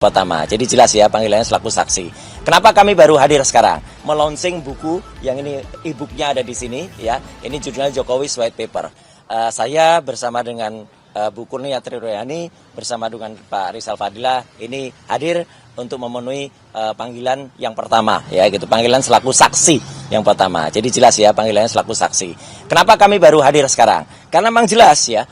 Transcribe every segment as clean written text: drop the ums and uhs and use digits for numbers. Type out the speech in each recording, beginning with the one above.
Pertama, jadi jelas ya panggilannya selaku saksi. Kenapa kami baru hadir sekarang? Melaunching buku yang ini e-booknya ada di sini ya. Ini judulnya Jokowi's White Paper. Saya bersama dengan Bu Kurnia Triroyani bersama dengan Pak Rizal Fadila ini hadir untuk memenuhi panggilan yang pertama ya gitu. Panggilan selaku saksi yang pertama. Jadi jelas ya panggilannya selaku saksi. Kenapa kami baru hadir sekarang? Karena memang jelas ya.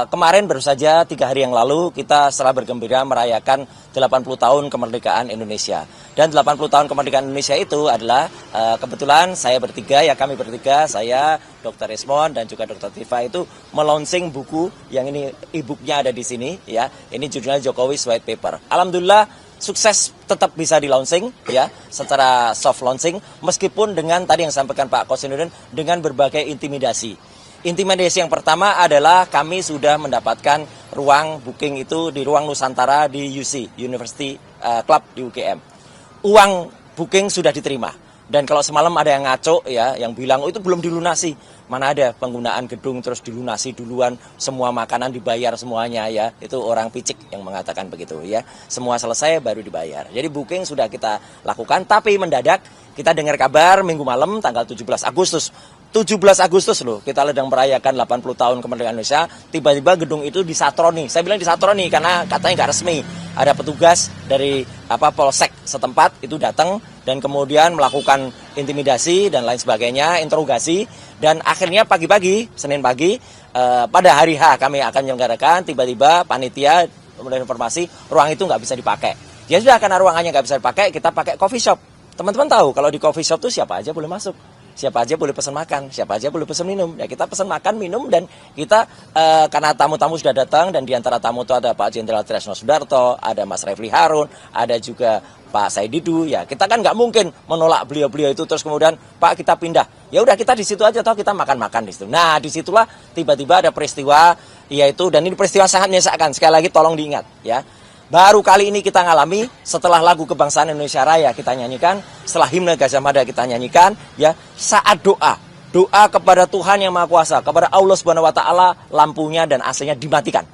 Kemarin baru saja 3 hari yang lalu kita setelah bergembira merayakan 80 tahun kemerdekaan Indonesia. Dan 80 tahun kemerdekaan Indonesia itu adalah kebetulan saya bertiga, ya kami bertiga, saya, Dr. Resmond dan juga Dr. Tifa itu melaunching buku yang ini e-booknya ada di sini ya. Ini judulnya Jokowi's White Paper. Alhamdulillah sukses tetap bisa di launching ya secara soft launching meskipun dengan tadi yang sampaikan Pak Kosinudin dengan berbagai intimidasi. Intimidasi yang pertama adalah kami sudah mendapatkan ruang booking itu di ruang Nusantara di UC, University Club di UGM. Uang booking sudah diterima. Dan kalau semalam ada yang ngaco ya, yang bilang oh, itu belum dilunasi. Mana ada penggunaan gedung terus dilunasi duluan, semua makanan dibayar semuanya ya. Itu orang picik yang mengatakan begitu ya. Semua selesai baru dibayar. Jadi booking sudah kita lakukan, tapi mendadak kita dengar kabar minggu malam tanggal 17 Agustus. 17 Agustus loh, kita sedang merayakan 80 tahun kemerdekaan Indonesia, tiba-tiba gedung itu disatroni. Saya bilang disatroni karena katanya nggak resmi. Ada petugas dari Polsek setempat itu datang dan kemudian melakukan intimidasi dan lain sebagainya, interogasi. Dan akhirnya pagi-pagi, Senin pagi, pada hari H kami akan menyelenggarakan, tiba-tiba panitia memberikan informasi ruang itu nggak bisa dipakai. Ya sudah, karena ruangannya nggak bisa dipakai, kita pakai coffee shop. Teman-teman tahu kalau di coffee shop itu siapa aja boleh masuk. Siapa aja boleh pesan makan, siapa aja boleh pesan minum. Ya kita pesan makan, minum, dan kita karena tamu-tamu sudah datang dan diantara tamu itu ada Pak Jenderal Tresno Sudarto, ada Mas Refli Harun, ada juga Pak Saididu. Ya kita kan nggak mungkin menolak beliau-beliau itu terus kemudian Pak kita pindah. Ya udah kita di situ aja atau kita makan-makan di situ. Nah disitulah tiba-tiba ada peristiwa yaitu, dan ini peristiwa sangat menyesakkan. Sekali lagi tolong diingat ya. Baru kali ini kita ngalami setelah lagu Kebangsaan Indonesia Raya kita nyanyikan, setelah himne Gajah Mada kita nyanyikan, ya saat doa kepada Tuhan yang Maha Kuasa, kepada Allah Subhanahu Wa Taala, lampunya dan AC-nya dimatikan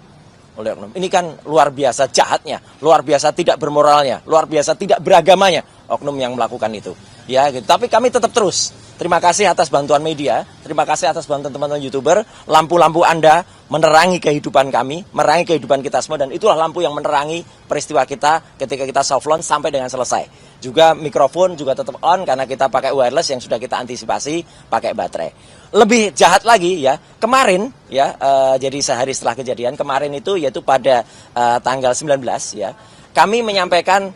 oleh oknum. Ini kan luar biasa jahatnya, luar biasa tidak bermoralnya, luar biasa tidak beragamanya oknum yang melakukan itu. Ya, gitu. Tapi kami tetap terus. Terima kasih atas bantuan media, terima kasih atas bantuan teman-teman YouTuber, lampu-lampu Anda menerangi kehidupan kami, menerangi kehidupan kita semua, dan itulah lampu yang menerangi peristiwa kita ketika kita soft launch sampai dengan selesai. Juga mikrofon juga tetap on karena kita pakai wireless yang sudah kita antisipasi pakai baterai. Lebih jahat lagi ya, kemarin ya, jadi sehari setelah kejadian kemarin itu yaitu pada tanggal 19 ya, kami menyampaikan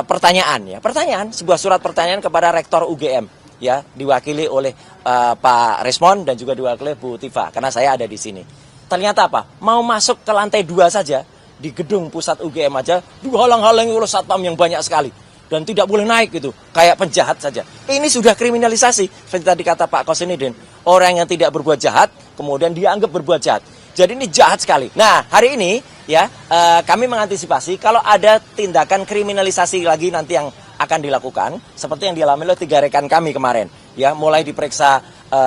pertanyaan, sebuah surat pertanyaan kepada Rektor UGM. Ya, diwakili oleh Pak Resmond dan juga diwakili Bu Tifa karena saya ada di sini. Ternyata apa? Mau masuk ke lantai 2 saja di gedung pusat UGM aja dihalang-halangi oleh satpam yang banyak sekali dan tidak boleh naik gitu, kayak penjahat saja. Ini sudah kriminalisasi. Seperti tadi kata Pak Kosinudin, orang yang tidak berbuat jahat kemudian dianggap berbuat jahat. Jadi ini jahat sekali. Nah, hari ini ya kami mengantisipasi kalau ada tindakan kriminalisasi lagi nanti yang akan dilakukan seperti yang dialami oleh 3 rekan kami kemarin ya, mulai diperiksa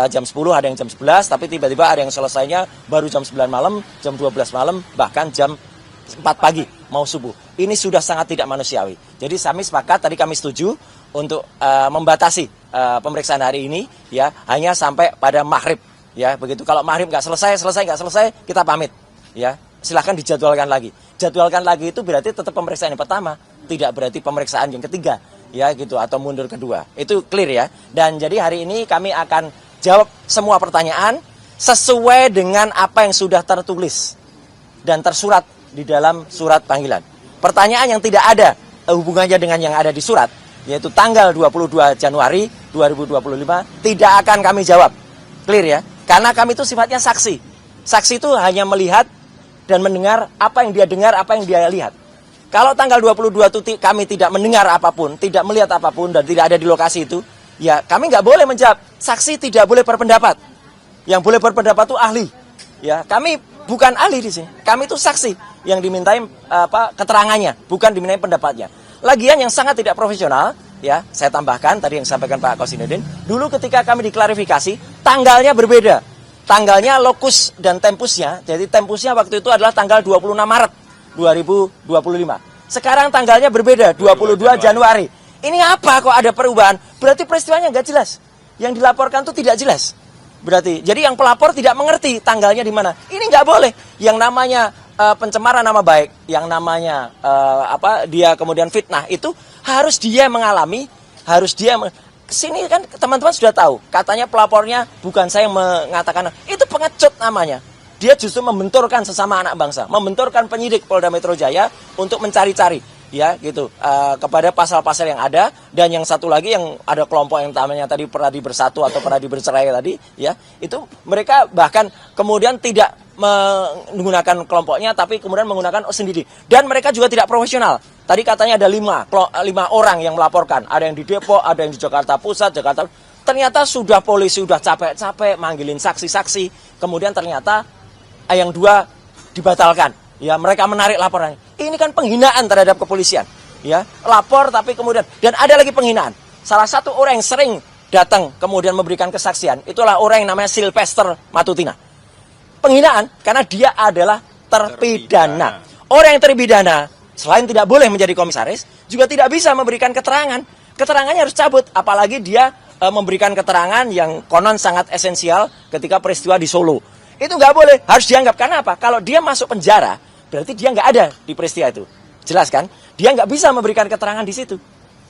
jam 10, ada yang jam 11, tapi tiba-tiba ada yang selesainya baru jam 9 malam, jam 12 malam, bahkan jam 4 pagi mau subuh. Ini sudah sangat tidak manusiawi. Jadi kami sepakat, tadi kami setuju untuk membatasi pemeriksaan hari ini ya hanya sampai pada maghrib ya, begitu. Kalau maghrib nggak selesai kita pamit ya, silahkan dijadwalkan lagi. Jadwalkan lagi itu berarti tetap pemeriksaan yang pertama, tidak berarti pemeriksaan yang ketiga ya gitu, atau mundur kedua. Itu clear ya. Dan jadi hari ini kami akan jawab semua pertanyaan sesuai dengan apa yang sudah tertulis dan tersurat di dalam surat panggilan. Pertanyaan yang tidak ada hubungannya dengan yang ada di surat, yaitu tanggal 22 Januari 2025, tidak akan kami jawab. Clear ya? Karena kami itu sifatnya saksi. Saksi itu hanya melihat dan mendengar apa yang dia dengar, apa yang dia lihat. Kalau tanggal 22 itu kami tidak mendengar apapun, tidak melihat apapun, dan tidak ada di lokasi itu, ya kami nggak boleh menjawab. Saksi tidak boleh berpendapat. Yang boleh berpendapat itu ahli. Ya, kami bukan ahli di sini. Kami itu saksi yang dimintai keterangannya, bukan dimintai pendapatnya. Lagian yang sangat tidak profesional, ya saya tambahkan tadi yang disampaikan Pak Kosinudin, dulu ketika kami diklarifikasi, tanggalnya berbeda. Tanggalnya, lokus dan tempusnya, jadi tempusnya waktu itu adalah tanggal 26 Maret 2025. Sekarang tanggalnya berbeda, 22 Januari. Ini apa kok ada perubahan? Berarti peristiwanya nggak jelas. Yang dilaporkan itu tidak jelas. Berarti, jadi yang pelapor tidak mengerti tanggalnya di mana. Ini nggak boleh. Yang namanya pencemaran nama baik, yang namanya dia kemudian fitnah, itu harus dia mengalami, harus dia kesini kan teman-teman sudah tahu. Katanya pelapornya bukan saya yang mengatakan, itu pengecut namanya. Dia justru membenturkan sesama anak bangsa, membenturkan penyidik Polda Metro Jaya untuk mencari-cari, ya gitu, kepada pasal-pasal yang ada. Dan yang satu lagi yang ada kelompok yang namanya tadi Peradi Bersatu atau Peradi Bercerai tadi, ya itu mereka bahkan kemudian tidak menggunakan kelompoknya, tapi kemudian menggunakan sendiri. Dan mereka juga tidak profesional. Tadi katanya ada 5 orang yang melaporkan, ada yang di Depok, ada yang di Jakarta Pusat, Jakarta. Ternyata sudah polisi sudah capek-capek manggilin saksi-saksi, kemudian ternyata yang 2 dibatalkan. Ya, mereka menarik laporannya. Ini kan penghinaan terhadap kepolisian. Ya, lapor tapi kemudian, dan ada lagi penghinaan. Salah satu orang yang sering datang kemudian memberikan kesaksian, itulah orang yang namanya Sylvester Matutina. Penghinaan karena dia adalah terpidana. Orang yang terpidana selain tidak boleh menjadi komisaris, juga tidak bisa memberikan keterangan. Keterangannya harus cabut, apalagi dia memberikan keterangan yang konon sangat esensial ketika peristiwa di Solo. Itu nggak boleh, harus dianggap. Karena apa? Kalau dia masuk penjara, berarti dia nggak ada di peristiwa itu. Jelas kan? Dia nggak bisa memberikan keterangan di situ.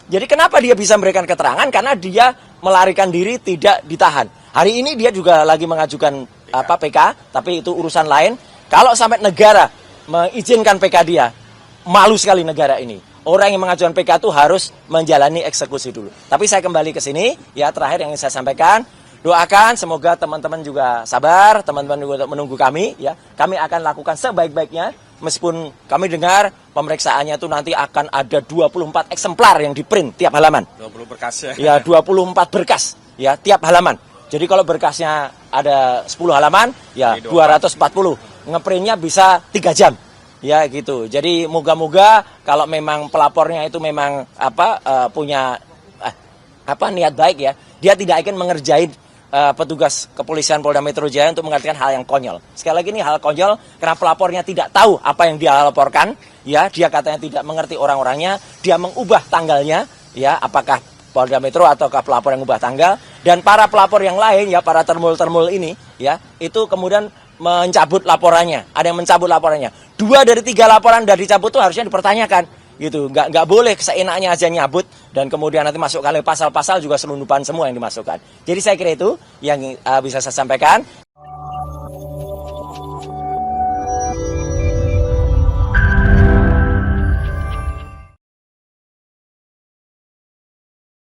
Jadi kenapa dia bisa memberikan keterangan? Karena dia melarikan diri, tidak ditahan. Hari ini dia juga lagi mengajukan PK, tapi itu urusan lain. Kalau sampai negara mengizinkan PK dia, malu sekali negara ini. Orang yang mengajukan PK itu harus menjalani eksekusi dulu. Tapi saya kembali ke sini, ya terakhir yang ingin saya sampaikan. Doakan semoga teman-teman juga sabar, teman-teman juga menunggu kami, ya. Kami akan lakukan sebaik-baiknya, meskipun kami dengar pemeriksaannya itu nanti akan ada 24 eksemplar yang diprint tiap halaman. 20 berkas ya. Ya, 24 berkas ya tiap halaman. Jadi kalau berkasnya ada 10 halaman, ya 240. Ngeprintnya bisa 3 jam. Ya gitu. Jadi moga-moga kalau memang pelapornya itu memang punya niat baik, ya, dia tidak akan mengerjain petugas kepolisian Polda Metro Jaya untuk mengerjakan hal yang konyol. Sekali lagi ini hal konyol karena pelapornya tidak tahu apa yang dia laporkan, ya, dia katanya tidak mengerti orang-orangnya, dia mengubah tanggalnya, ya, apakah Polda Metro ataukah pelapor yang ubah tanggal, dan para pelapor yang lain, ya, para termul-termul ini, ya, itu kemudian mencabut laporannya, ada yang mencabut laporannya. 2 dari 3 laporan dari dicabut itu harusnya dipertanyakan. Gitu, nggak boleh seenaknya aja nyabut dan kemudian nanti masuk kali pasal-pasal juga selundupan semua yang dimasukkan. Jadi saya kira itu yang bisa saya sampaikan.